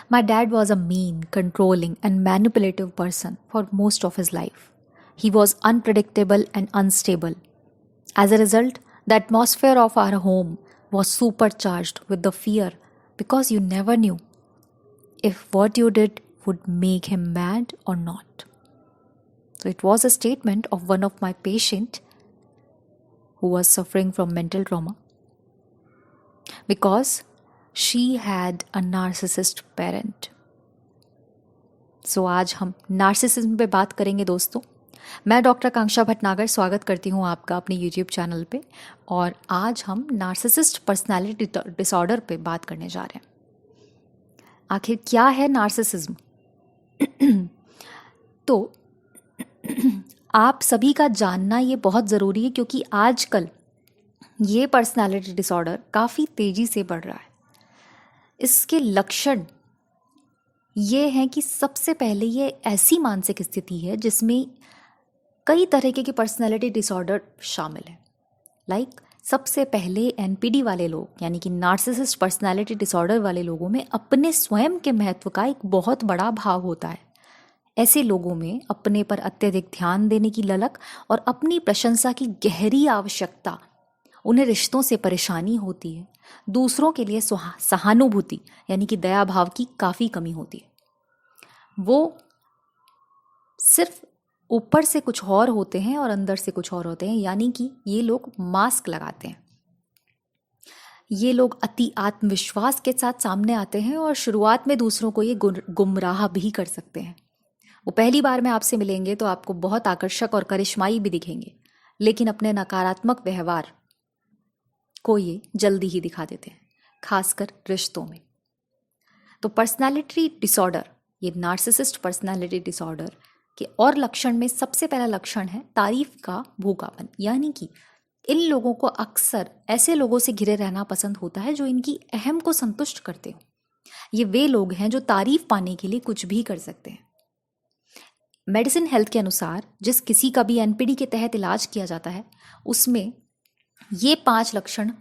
My dad was a mean, controlling, and manipulative person for most of his life. He was unpredictable and unstable. As a result, the atmosphere of our home was supercharged with the fear because you never knew if what you did would make him mad or not. So it was a statement of one of my patients who was suffering from mental trauma because she had a narcissist parent. So आज हम narcissism पे बात करेंगे दोस्तों। मैं doctor आकांक्षा भटनागर स्वागत करती हूँ आपका अपने यूट्यूब चैनल पे, और आज हम नार्सिसिस्ट पर्सनालिटी डिसऑर्डर पे बात करने जा रहे हैं। आखिर क्या है नार्सिसिज्म? तो आप सभी का जानना ये बहुत ज़रूरी है, क्योंकि आजकल ये पर्सनालिटी डिसऑर्डर काफ़ी तेज़ी से बढ़ रहा है। इसके लक्षण ये हैं कि सबसे पहले ये ऐसी मानसिक स्थिति है जिसमें कई तरह के पर्सनालिटी डिसऑर्डर शामिल है। सबसे पहले एनपीडी वाले लोग यानी कि नार्सिसिस्ट पर्सनालिटी डिसऑर्डर वाले लोगों में अपने स्वयं के महत्व का एक बहुत बड़ा भाव होता है। ऐसे लोगों में अपने पर अत्यधिक ध्यान देने की ललक और अपनी प्रशंसा की गहरी आवश्यकता, उन्हें रिश्तों से परेशानी होती है, दूसरों के लिए सहानुभूति यानी कि दया भाव की काफ़ी कमी होती है। वो सिर्फ ऊपर से कुछ और होते हैं और अंदर से कुछ और होते हैं, यानी कि ये लोग मास्क लगाते हैं। ये लोग अति आत्मविश्वास के साथ सामने आते हैं और शुरुआत में दूसरों को ये गुमराह भी कर सकते हैं। वो पहली बार में आपसे मिलेंगे तो आपको बहुत आकर्षक और करिश्माई भी दिखेंगे, लेकिन अपने नकारात्मक व्यवहार को ये जल्दी ही दिखा देते हैं, खासकर रिश्तों में। तो पर्सनालिटी डिसऑर्डर, ये नार्सिसिस्ट पर्सनालिटी डिसऑर्डर के और लक्षण में सबसे पहला लक्षण है तारीफ का भूखापन, यानी कि इन लोगों को अक्सर ऐसे लोगों से घिरे रहना पसंद होता है जो इनकी अहम को संतुष्ट करते हो। ये वे लोग हैं जो तारीफ पाने के लिए कुछ भी कर सकते हैं। मेडिसिन हेल्थ के अनुसार जिस किसी का भी एनपीडी के तहत इलाज किया जाता है उसमें ये 5 लक्षण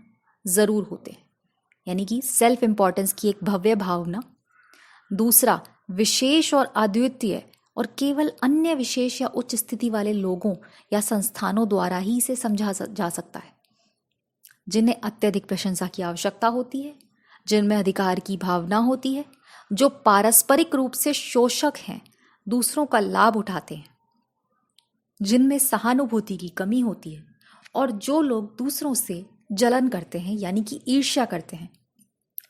ज़रूर होते हैं, यानी कि सेल्फ इम्पॉर्टेंस की एक भव्य भावना, दूसरा विशेष और अद्वितीय और केवल अन्य विशेष या उच्च स्थिति वाले लोगों या संस्थानों द्वारा ही इसे समझा जा सकता है, जिन्हें अत्यधिक प्रशंसा की आवश्यकता होती है, जिनमें अधिकार की भावना होती है, जो पारस्परिक रूप से शोषक हैं, दूसरों का लाभ उठाते हैं, जिनमें सहानुभूति की कमी होती है, और जो लोग दूसरों से जलन करते हैं यानी कि ईर्ष्या करते हैं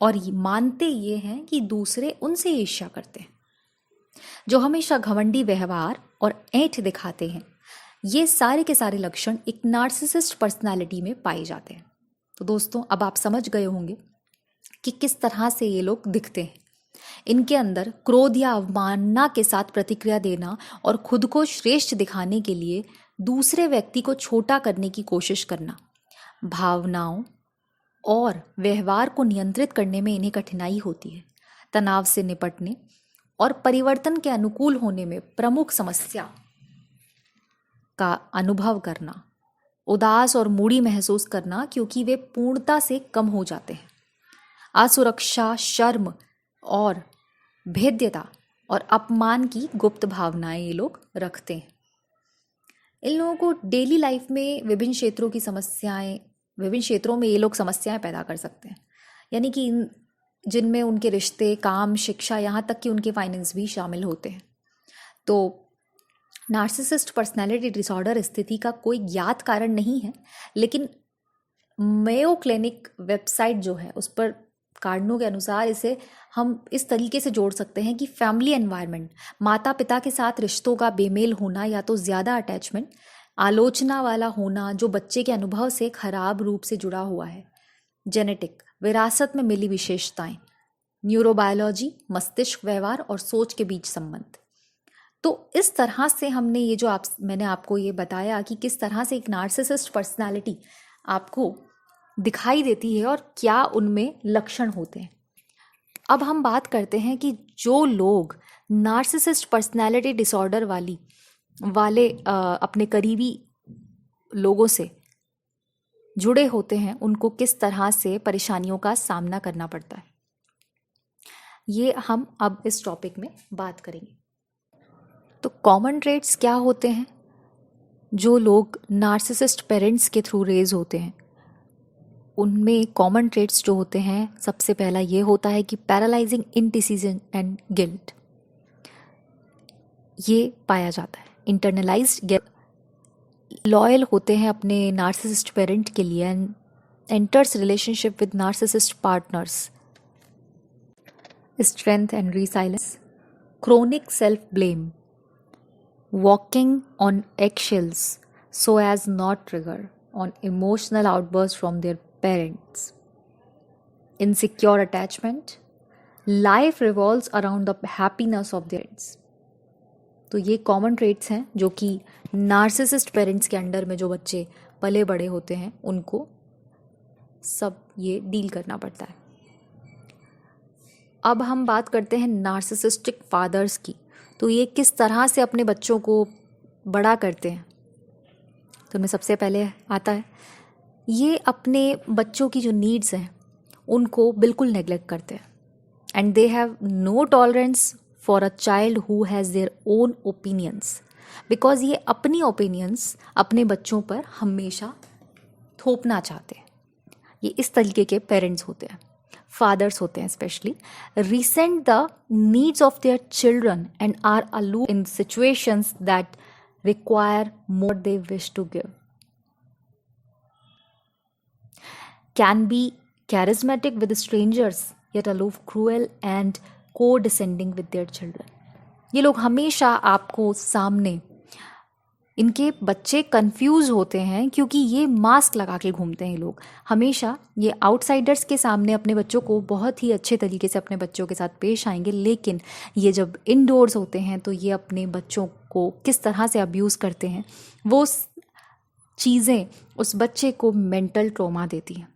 और मानते ये हैं कि दूसरे उनसे ईर्ष्या करते हैं, जो हमेशा घमंडी व्यवहार और ऐंठ दिखाते हैं। ये सारे के सारे लक्षण एक नार्सिसिस्ट पर्सनालिटी में पाए जाते हैं। तो दोस्तों, अब आप समझ गए होंगे कि किस तरह से ये लोग दिखते हैं। इनके अंदर क्रोध या अवमानना के साथ प्रतिक्रिया देना और खुद को श्रेष्ठ दिखाने के लिए दूसरे व्यक्ति को छोटा करने की कोशिश करना, भावनाओं और व्यवहार को नियंत्रित करने में इन्हें कठिनाई होती है, तनाव से निपटने और परिवर्तन के अनुकूल होने में प्रमुख समस्या का अनुभव करना, उदास और मूडी महसूस करना क्योंकि वे पूर्णता से कम हो जाते हैं, असुरक्षा, शर्म और भेद्यता और अपमान की गुप्त भावनाएं ये लोग रखते हैं। इन लोगों को डेली लाइफ में विभिन्न क्षेत्रों में ये लोग समस्याएं पैदा कर सकते हैं, यानी कि जिनमें उनके रिश्ते, काम, शिक्षा, यहाँ तक कि उनके फाइनेंस भी शामिल होते हैं। तो नार्सिसिस्ट पर्सनालिटी डिसऑर्डर स्थिति का कोई ज्ञात कारण नहीं है, लेकिन मेयो क्लिनिक वेबसाइट जो है उस पर कारणों के अनुसार इसे हम इस तरीके से जोड़ सकते हैं कि फैमिली एनवायरनमेंट, माता पिता के साथ रिश्तों का बेमेल होना या तो ज़्यादा अटैचमेंट, आलोचना वाला होना जो बच्चे के अनुभव से खराब रूप से जुड़ा हुआ है, जेनेटिक, विरासत में मिली विशेषताएं, न्यूरोबायोलॉजी, मस्तिष्क व्यवहार और सोच के बीच संबंध। तो इस तरह से हमने ये जो मैंने आपको ये बताया कि किस तरह से एक नार्सिसिस्ट पर्सनालिटी आपको दिखाई देती है और क्या उनमें लक्षण होते हैं। अब हम बात करते हैं कि जो लोग नार्सिसिस्ट पर्सनालिटी डिसऑर्डर वाले अपने करीबी लोगों से जुड़े होते हैं, उनको किस तरह से परेशानियों का सामना करना पड़ता है। ये हम अब इस टॉपिक में बात करेंगे। तो कॉमन ट्रेट्स क्या होते हैं जो लोग नार्सिसिस्ट पेरेंट्स के थ्रू रेज होते हैं? उनमें कॉमन ट्रेट्स जो होते हैं, सबसे पहला ये होता है कि पैरालाइजिंग इंडिसीजन एंड गिल्ट, ये पाया जाता है। इंटरनलाइज्ड लॉयल होते हैं अपने नार्सिसिस्ट पेरेंट के लिए and enters relationship with narcissist partners. Strength and resilience, chronic self-blame, walking on eggshells so as not trigger on emotional outbursts from their parents, insecure attachment, life revolves around the happiness of their parents। तो ये common traits हैं जो कि narcissist parents के under में जो बच्चे पले बड़े होते हैं उनको सब ये डील करना पड़ता है। अब हम बात करते हैं नार्सिसिस्टिक फादर्स की। तो ये किस तरह से अपने बच्चों को बड़ा करते हैं? तो उनमें सबसे पहले आता है, ये अपने बच्चों की जो नीड्स हैं उनको बिल्कुल नेग्लेक्ट करते हैं and they have no tolerance for a child who has their own opinions, because ये अपनी ओपिनियंस अपने बच्चों पर हमेशा थोपना चाहते हैं। ये इस तरीके के पेरेंट्स होते हैं, फादर्स होते हैं specially, resent the needs of their children and are aloof in situations that require more they wish to give. Can be charismatic with strangers yet aloof, cruel and condescending with their children. ये लोग हमेशा आपको सामने, इनके बच्चे confuse होते हैं क्योंकि ये मास्क लगा के घूमते हैं। ये लोग हमेशा ये आउटसाइडर्स के सामने अपने बच्चों को बहुत ही अच्छे तरीके से अपने बच्चों के साथ पेश आएंगे, लेकिन ये जब इनडोर्स होते हैं तो ये अपने बच्चों को किस तरह से अब्यूज़ करते हैं, वो चीज़ें उस बच्चे को मेंटल ट्रॉमा देती हैं।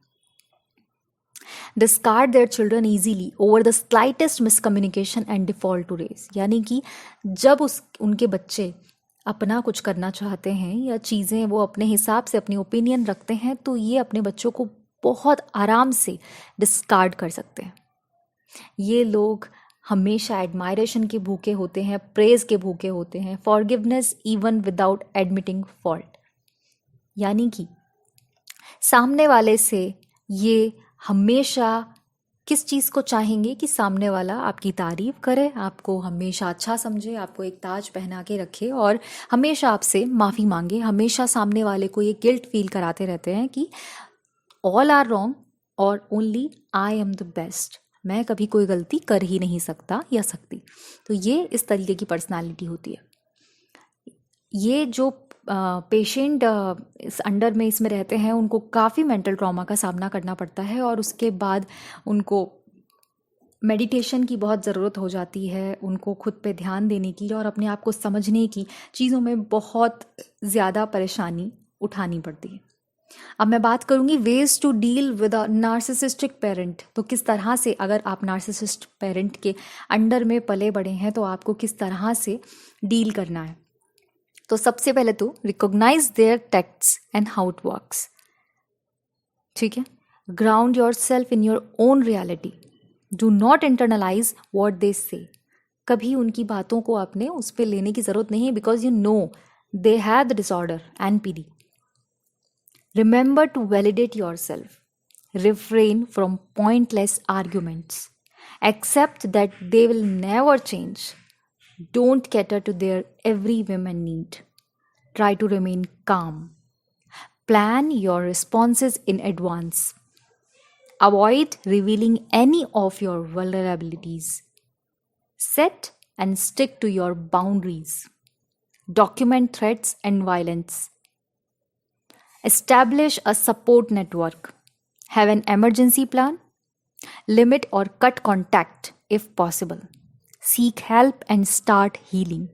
Discard their children easily over the slightest miscommunication and default to rage, यानी कि जब उनके बच्चे अपना कुछ करना चाहते हैं या चीज़ें वो अपने हिसाब से अपनी ओपिनियन रखते हैं तो ये अपने बच्चों को बहुत आराम से डिस्कार्ड कर सकते हैं। ये लोग हमेशा एडमायरेशन के भूखे होते हैं, प्रेज के भूखे होते हैं, forgiveness even without admitting fault, यानी कि सामने वाले से ये हमेशा किस चीज़ को चाहेंगे कि सामने वाला आपकी तारीफ करे, आपको हमेशा अच्छा समझे, आपको एक ताज पहना के रखे और हमेशा आपसे माफ़ी मांगे। हमेशा सामने वाले को ये गिल्ट फील कराते रहते हैं कि ऑल आर रॉन्ग और only I am the best, मैं कभी कोई गलती कर ही नहीं सकता या सकती। तो ये इस तरीके की पर्सनालिटी होती है। ये जो पेशेंट इस अंडर में इसमें रहते हैं उनको काफ़ी मेंटल ट्रॉमा का सामना करना पड़ता है और उसके बाद उनको मेडिटेशन की बहुत ज़रूरत हो जाती है, उनको खुद पे ध्यान देने की और अपने आप को समझने की, चीज़ों में बहुत ज़्यादा परेशानी उठानी पड़ती है। अब मैं बात करूँगी ways to deal with a narcissistic parent. तो किस तरह से, अगर आप नार्सिसिस्ट पेरेंट के अंडर में पले बड़े हैं तो आपको किस तरह से डील करना है। तो सबसे पहले तो recognise their tactics and how it works, ठीक है। Ground yourself in your own reality, do not internalise what they say. कभी उनकी बातों को आपने उस पर लेने की ज़रूरत नहीं है, because you know they have the disorder and PD. Remember to validate yourself, refrain from pointless arguments, accept that they will never change, don't cater to their every whim and need, try to remain calm, plan your responses in advance, avoid revealing any of your vulnerabilities, set and stick to your boundaries, document threats and violence, establish a support network, have an emergency plan, limit or cut contact if possible, seek help and start healing.